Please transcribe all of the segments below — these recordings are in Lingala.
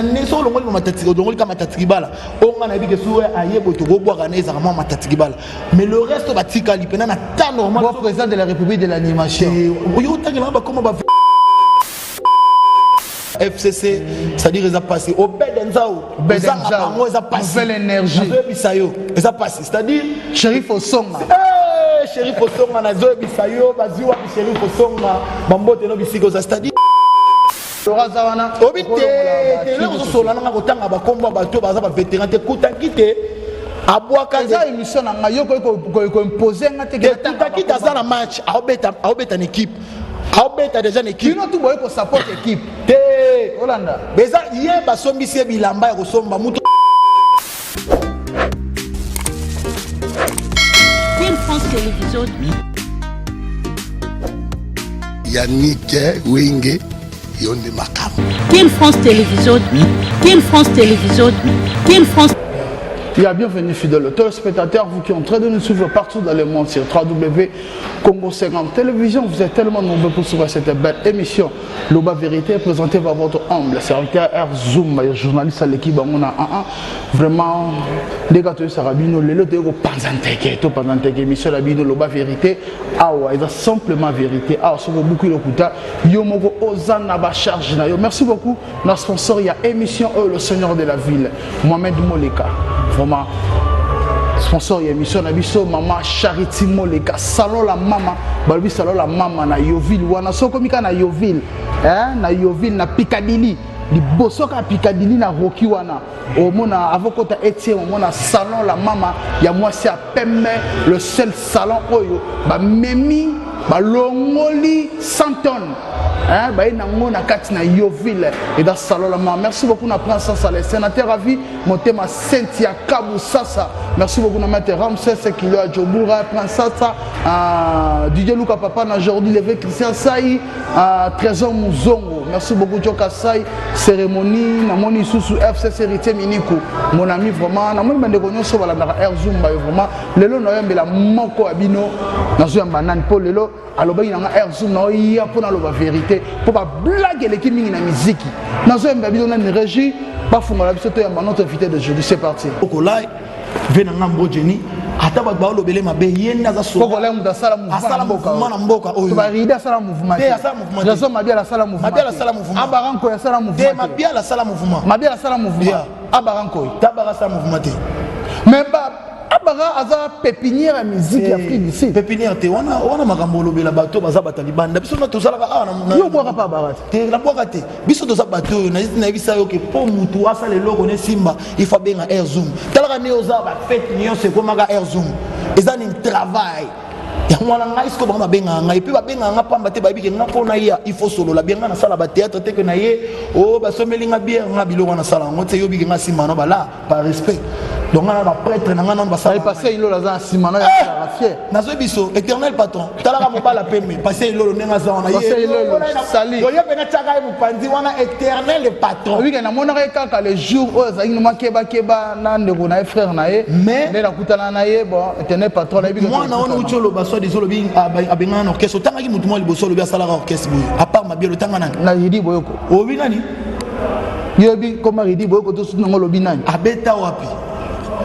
neso longoli matati longoli kama matati bala onga na bige soué ayebo to go boire na ezaka matati bala mais le reste batika lipena na ta normal le président de la République de l'animation oyo tangela ba comment ba FCC, c'est-à-dire ils ont passé au Bedenzao, ils ont passé nouvelle énergie, ils ont passé, c'est-à-dire Shérif Osonga, Shérif Osonga, Nazo Bisayo, Baziwa, Shérif Osonga, Bambote no Bisiko, c'est-à-dire Laura Zawana, Obité, les gens sont là, on a autant à Bakomba, Bato, Baza, vétéran, te Kouta quitté. À boire quand ça émission na ngayo ko imposer ngate Kouta quitté ça la match, à obeta une équipe. Aobeta déjà une équipe. Nous tout boye ko support équipe. Holanda. Mais ça hier basombi se bilamba ko somba muto. Quelle France Télévision. Yannick Wenge Yonde Makam. Quelle France Télévision. Quelle France Télévision. Quelle France. Bienvenue fidèles téléspectateurs, vous qui êtes en train de nous suivre partout dans le monde sur www.congo 50 Télévision. Vous êtes tellement nombreux pour suivre cette belle émission. Loba Vérité, présentée par votre humble serviteur Zoom, journaliste à l'équipe. On a vraiment des gâteaux sarabino, les lots de Panzanteke, émission Labino, Loba Vérité. Ah ouais, il a simplement vérité. Ah, ça vaut beaucoup le coup. Yomoko Ozana Bacharge. Merci beaucoup. Notre sponsor, il y a émission Le Seigneur de la Ville, Mohamed Moleka. Vraiment, sponsor et émission Nabiso, Maman Charity Moleka, Salon la Mama, Balbi Salon la Mama, na Yoville, Wana Sokomika na Yoville, na Yoville, na Piccadilly, di Bosoka Piccadilly na Rocky Wana, au Mona, Avocota Etienne, au Mona, Salon la Mama, ya moi c'est à Pembe, le seul salon Oyo, ba Memi, ba Longoli, 100 tonnes. Et dans salon la maman. Merci beaucoup na princesse les sénateur à vie Motema Cynthia Kaboussasa. Merci beaucoup na maître Ramsès Kilo Djobura princesse Didier Luka papa na aujourd'hui levé Christian Saï Trésor Muzongo. Merci beaucoup Joka Saï cérémonie na moni sous FCC héritier Miniko. Mon ami vraiment na moni bande konyo so bala na Air Zoom vraiment lelo na yembela moko abino na zo banane po lelo alobangi na Air Zoom na ya pona loba vérité pour pas blaguer l'équipe mingi na musique nazo yamba bino na régie ba funga la biso to yamba notre invité de jeudi c'est parti okolai vena ngambo jeni ata ba ba lobele mabe yenda za so okolai mu da sala mouvement na mboka oyo ba rida sala mouvement raison mabia la sala mouvement mabia la sala mouvement abaranko ya sala mouvement mabia la sala mouvement mabia la sala mouvement abaranko tabara sala mouvement mais ba Abara aza pépinière à musique Afrique du Sud. Pépinière te wana makambo lobela bato baza batali banda biso na tozala ka na yo boka pa barat te la boka te biso toza bato na bisa yo ke po mutu asa le logo ne simba il faut benga Air Zoom talaka ne oza ba fête nion se ko maga Air Zoom eza ni travail ya mwana ngai sko ba benga ngai pe ba benga nga pamba te ba bike nga pona ya il faut solo la benga na sala ba théâtre te que na ye o ba someli nga bière nga biloko na sala ngote yo bike nga simba no ba la par respect. Donc on a un prêtre na ngana mbasa il passé il la za simana ya fier nazo biso éternel patron talaka mo bala pembe passé il lo nenga za na ye sali yo yebena chaka e mupandi wana éternel patron oui na mona kaka le jour o za ngino makeba na ndeko na frère na ye mais na kutana na ye bon éternel patron na biso moi na ono ucholo baso des olobi abenga na orchestre tanga ki mutu mo liboso lobi asala orchestre boy à part ma bien le tanga na yidi boyoko obi nani yobi comment yidi boyoko to sunu ngolobi nani abeta wapi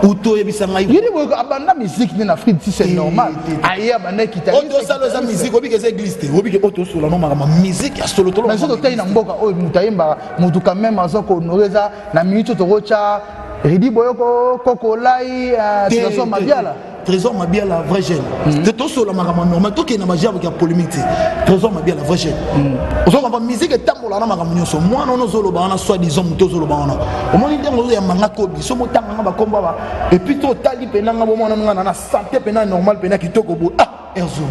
Uto yebisanga yidi boyoko abanda musique en Afrique c'est normal aye abanda kitali oto salo za musique obi ke église te obi ke oto solo no mama musique ya solo tolo mais soto tayi na mboka o mutayemba mutu quand même azoko honoreza na minute to rocha yidi boyoko kokolai trésor mabiala Trésor Mabia la vraie gêne. De tout sur la marama normal, tout qui est dans ma jave qui a polémique. Trésor Mabia la vraie gêne. Aux autres, musique est tambour la marama so. Moi, non, nous allons soit disons nous tous allons. Au moins, il y a un mangakobi. So mo tanga ba komba et puis tout tali penanga bo mona na santé pena normal pena ki toko bo Erzo.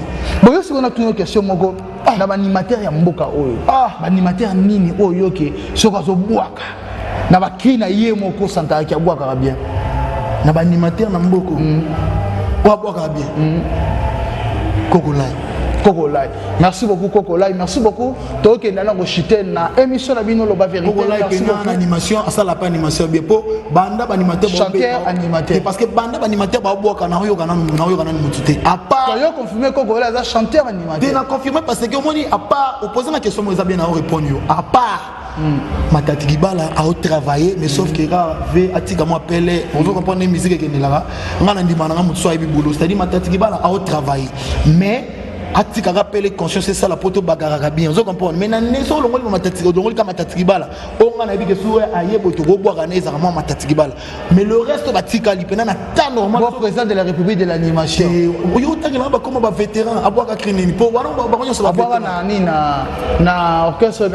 Bon, si on a une question moko na ba animateur ya mboka oyo. Ba animateur nini oyo ke soka zo bwaka. Na ba kina ye moko santa ki bwaka bien. Na ba animateur na mboko. Waboka bien. Kokolai. Merci beaucoup Kokolai. Merci beaucoup. Toke ndana ko chiter na émission na bino loba vérité. Kokolai pena animation, asala pas animation bien po banda ba animateur chanteur animateur parce que banda ba animateur ba boka na yo kana mutute. À part yo confirmer Kokolai as chanteur animateur. Tu l'as confirmé parce que moni à part opposer la question moi ça bien à répondre yo. À part Matati Kibala a travaillé mais sauf que ve atika mo appelé on veut comprendre musique que là ngana ndimana nga mutso ayibi boulot c'est-à-dire Matati Kibala a travaillé mais atika rappelé conscience c'est ça la poto bagaraka bien on veut comprendre mais na neso longoli Matati longoli ka Matati Kibala on ngana bi que soué ayebo to go boire na ezama Matati Kibala mais le reste batika lipena na ta normal président de la République de l'animation yo tangela ba comme ba vétéran abwaka krinini po wana ba konyo so ba abwaka na orchestre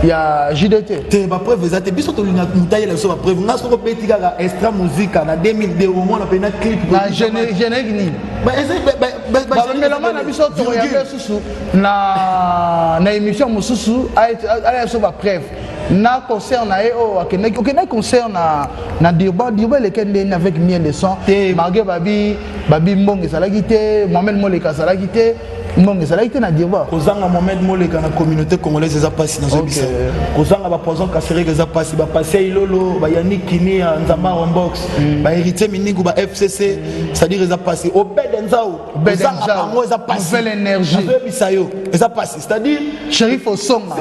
il y a JDT. Tu as preuve exacte. Biso to linga mutaye la so ba preuve. Nga so ko peti kaka extra musique na 2002 au moins na pena clip. Na générique ni. Mélomane na biso to ya susu na émission mususu a so ba preuve. Na concert na o akene concert na Dirba lequel avec Miel de son. Margué babi mbongi salaki te, Mohamed Moleka salaki te. Mbongi salaki te na Dirba. Kozanga Mohamed Moleka na communauté congolaise za passi na zo bisa. Kozanga ba poison kasseré za passi ba passer ilolo ba Yannick Kini Nzama Rombox ba héritier Miningu ba FCC c'est-à-dire za passi Obed Nzao bango za passi nouvelle énergie na zo bisa yo za passi c'est-à-dire Sheriff Osonga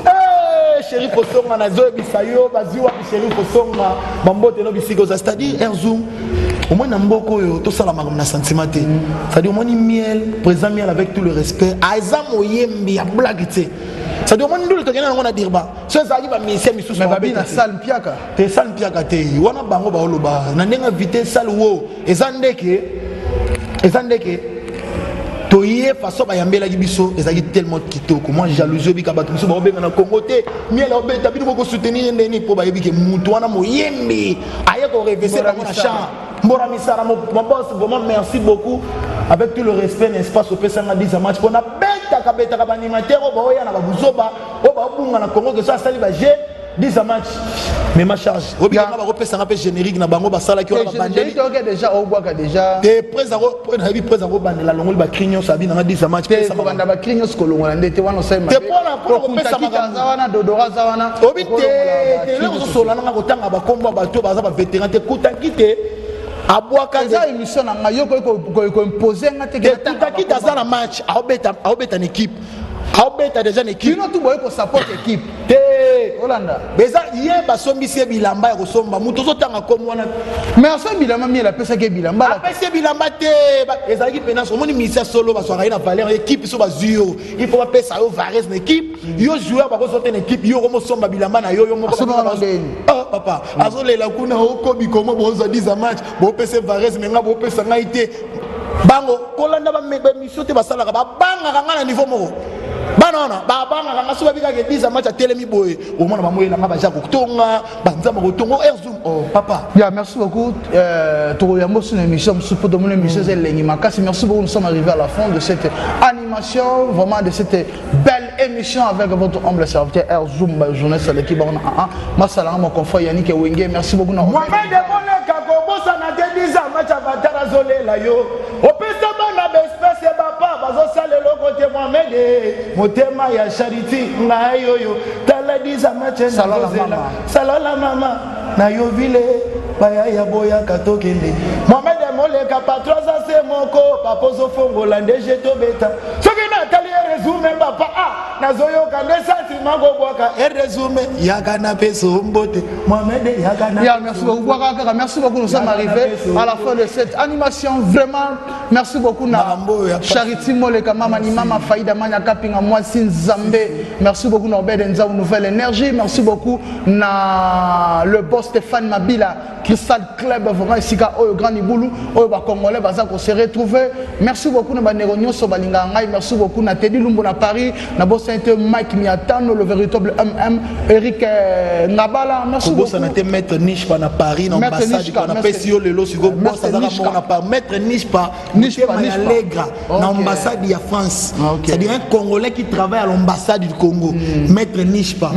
Sheriff Osonga na zo bisa yo baziwa Sheriff Osonga bambote no bisiko c'est-à-dire Erzoum au moins Namboko yo to sala makom na sentiment te c'est-à-dire au moins Miel présent Miel avec tout le respect Aza Moyembi ya blague te c'est-à-dire au moins ndule to kena ngona Dirba so ça qui ba mission misusu mais babi na salle piaka te salle piaka te wana bango ba oloba na ndenga vite salle wo ezandeke toye façon ba yambela biso ezaki tellement kitoko moi jalousie bika ba biso ba obenga na Congo te Miel obeta bino boko soutenir ndeni po ba yebike mutu wana Moyembi aye ko reverser ba na champ Mbora Misara, mon boss, vraiment merci beaucoup. Avec tout le respect, n'est-ce pas, au PSA 10 match. On a bêta animateur, on va y avoir Buzoba, on va na Congo que ça, ça va j'ai 10 match. Mais ma charge, on va repasser un peu générique na bango basala qui on va bander. Déjà au bois déjà. Des présents bander la longue ba crignon ça na 10 match. Ça va ba crignon ce colon on ndete wana sema. Te pour repasser ça wana dodora ça wana. Obite, te le so la nga kotanga ba kombo ba to ba vétéran te kutakite. Abwaka za émission na ngayo ko imposer ngate ke ta na match aobeta une équipe aobeta déjà une équipe bino tout boye ko support équipe te Holanda beza yeba sombisi bilamba ya kosomba muto zotanga comme wana mais aso bilamba mi la pesa ke bilamba la pesa bilamba te ezaki pena so moni misia solo ba soirée na valeur équipe so ba zuyo il faut pas pesa yo vares na équipe yo joueur ba ko sortir une équipe yo ko somba bilamba na yo mo ah papa azolela kuna okobi komo boza 10 match bo pesa vares menga bo pesa ngai te bango kolanda ba mission te basala ba banga kanga na niveau moko banana babanga kanga so babika ke 10 match a telemi boy au moins ba moyela nga ba ja kotonga banza mo kotongo Erzoum oh papa ya merci beaucoup to ya mo sur émission sur pour dominer émission c'est lengi makasi merci beaucoup nous sommes arrivés à la fin de cette animation vraiment de cette belle émission avec votre humble serviteur Erzoum journaliste de l'équipe on masala mon confrère Yannick Wenge merci beaucoup na Mohamed Moleka ko bossa na 10 match a batara zolela yo opesa bana ba espèce papa bazo sala le côté Mohamed motema ya charity ngai yoyo tala 10 match na salala mama na yo vile baya ya boya katokende Mohamed Moleka patron za se moko papozo fongola ndeje to beta soki na tali resume papa nazoyo kande sati mango boka resume yaka na peso mbote Mohamed yaka na ya merci beaucoup boka merci beaucoup nous sommes arrivés à la fin de cette animation vraiment merci beaucoup na Charity Moleka mama ni mama Faïda Manya Kapinga Mwasi Nzambe merci beaucoup Norbert Nzao nouvelle énergie merci beaucoup na le boss Stéphane Mabila Crystal Club vraiment ici au grand Ibulu au ba congolais baza ko se retrouver merci beaucoup na banero nyoso balinga ngai merci beaucoup na Teddy Lumbo na Paris na boss Saint Mike Miatano le véritable Eric Ngabala merci beaucoup boss na te mettre niche pa na Paris na ambassade na pesio lelo siko boss za na pa mettre niche pa Allegra na ambassade ya France c'est-à-dire un Congolais qui travaille à l'ambassade du Congo mettre niche pa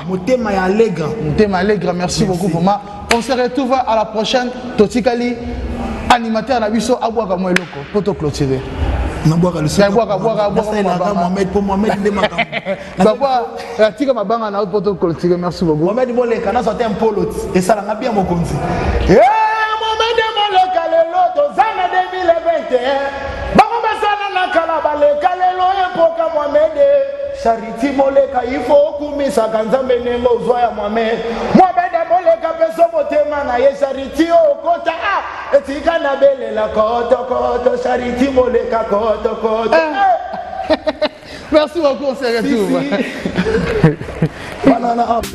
motema ya Allegra merci beaucoup vraiment on se retrouve à la prochaine Totikali animateur na biso abwaka mo eloko poto clôturer na bwaka le ça bwaka Mohamed pour Mohamed le makam baba tika mabanga na poto clôturer merci beaucoup Mohamed Moleka na sorti un polo et ça la bien mokonzi Mohamed Moleka le loto zana 2021 bango basana na kala baleka lelo epoka Mohamed Charity moleka ifo kumisa kanzambe nengo uzwaya mwame mwabede moleka peso motema na ye Charity okota etika na belela koto Charity moleka koto. Merci beaucoup, on se retrouve. Banana up.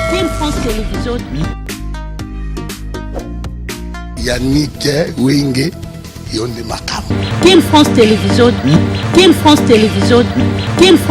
Quelle France Télévisions. Yannick Wenge Yonde Makam. Quelle France Télévisions. Quelle France Télévisions. Quelle France